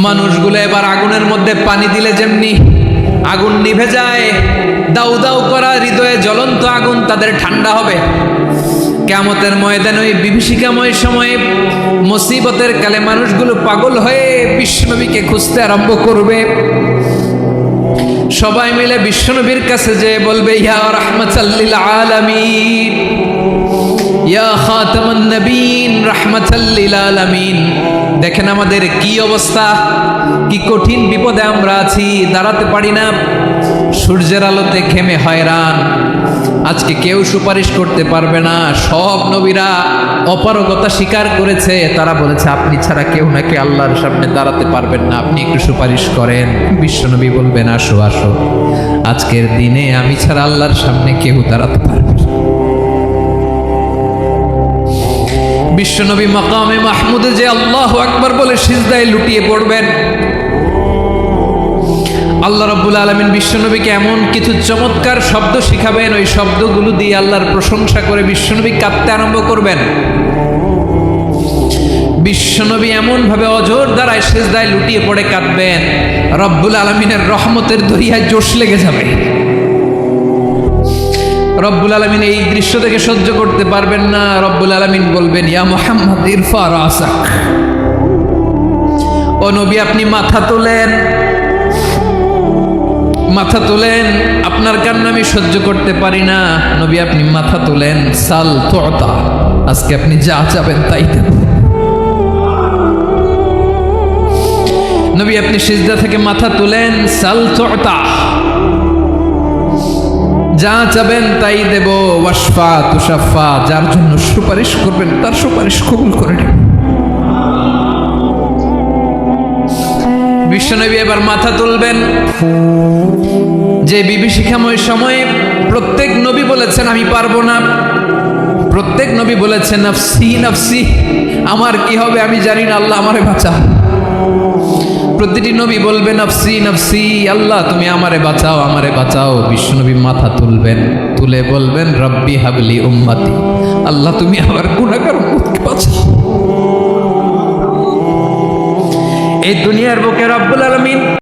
মানুষগুলো এবার আগুনের মধ্যে পানি দিলে যেমনি আগুন নিভে যায়, দাউ দাউ করা হৃদয়ে জ্বলন্ত আগুন তাদের ঠান্ডা হবে। কিয়ামতের ময়দানে ওই বিভীষিকাময় সময়ে মুসিবতের কালে মানুষগুলো পাগল হয়ে বিশ্বনবীকে খুঁজতে আরম্ভ করবে। সবাই মিলে বিশ্বনবীর কাছে যে বলবে, ইয়া রাহমাতাল লিল আলামিন, ইয়া খাতামান নবীন, রাহমাতাল লিল আলামিন। দেখেন আমাদের কি অবস্থা, কি কঠিন বিপদে আমরা আছি, দাঁড়াতে পারি না, সূর্যের আলোতে ঘেমে হয়রান। আজকে কেউ সুপারিশ করতে পারবে না। সব নবীরা অপারগতা স্বীকার করেছে, তারা বলেছে আপনি ছাড়া কেউ নাকি আল্লাহর সামনে দাঁড়াতে পারবেন না, আপনি একটু সুপারিশ করেন। বিশ্বনবী বলবেন, আসো আসো, আজকের দিনে আমি ছাড়া আল্লাহর সামনে কেউ দাঁড়াতে পারবে না। বিশ্বনবী মাকামে মাহমুদে যে আল্লাহু আকবার বলে সিজদায় লুটিয়ে পড়বেন। আল্লাহ রাব্বুল আলামিন বিশ্বনবীকে এমন কিছু চমৎকার শব্দ শিখাবেন, ওই শব্দগুলো দিয়ে আল্লাহর প্রশংসা করে বিশ্বনবী কাঁদতে আরম্ভ করবেন। বিশ্বনবী এমন ভাবে অজর দ্বারায় সিজদায় লুটিয়ে পড়ে কাঁদবেন, রব্বুল আলামিনের রহমতের দরিয়ায় জোশ লেগে যাবে। রব্বুল আলামিন এই দৃশ্য দেখে সহ্য করতে পারবেন না। রব্বুল আলামিন বলবেন, ইয়া মুহাম্মদ ইরফা রাসাক, ও নবী আপনি মাথা তোলেন, মাথা তোলেন, আপনার কান্না আমি সহ্য করতে পারি না। নবী আপনি মাথা তোলেন, সাল তুতা, আজকে আপনি যা চাবেন তাই দেব। নবী আপনি সিজদা থেকে মাথা তুলেন, সাল তুতা, যা চাবেন তাই দেব। ওয়াশফা তুশাফা, যার জন্য সুপারিশ করবেন তার সুপারিশ কবুল করে নেব। বিশ্বনবী এবার মাথা তুলবেন। যে বিভীষিকাময় সময়ে প্রত্যেক নবী বলেছেন আমি পারবো না, প্রত্যেক নবী বলেছেন নফসি নফসি, আমার কি হবে আমি জানি না, আল্লাহ আমারে বাঁচাও। প্রতিটি নবী বলবে নফসি নফসি, আল্লাহ তুমি আমারে বাঁচাও, আমারে বাঁচাও। বিশ্বনবী মাথা তুলবেন, তুলে বলবেন রব্বি হাবলি উম্মতি, আল্লাহ তুমি আমার গুনাহগার উম্মতকে বাঁচাও। এই দুনিয়ার বুকে রব্বুল আলামিন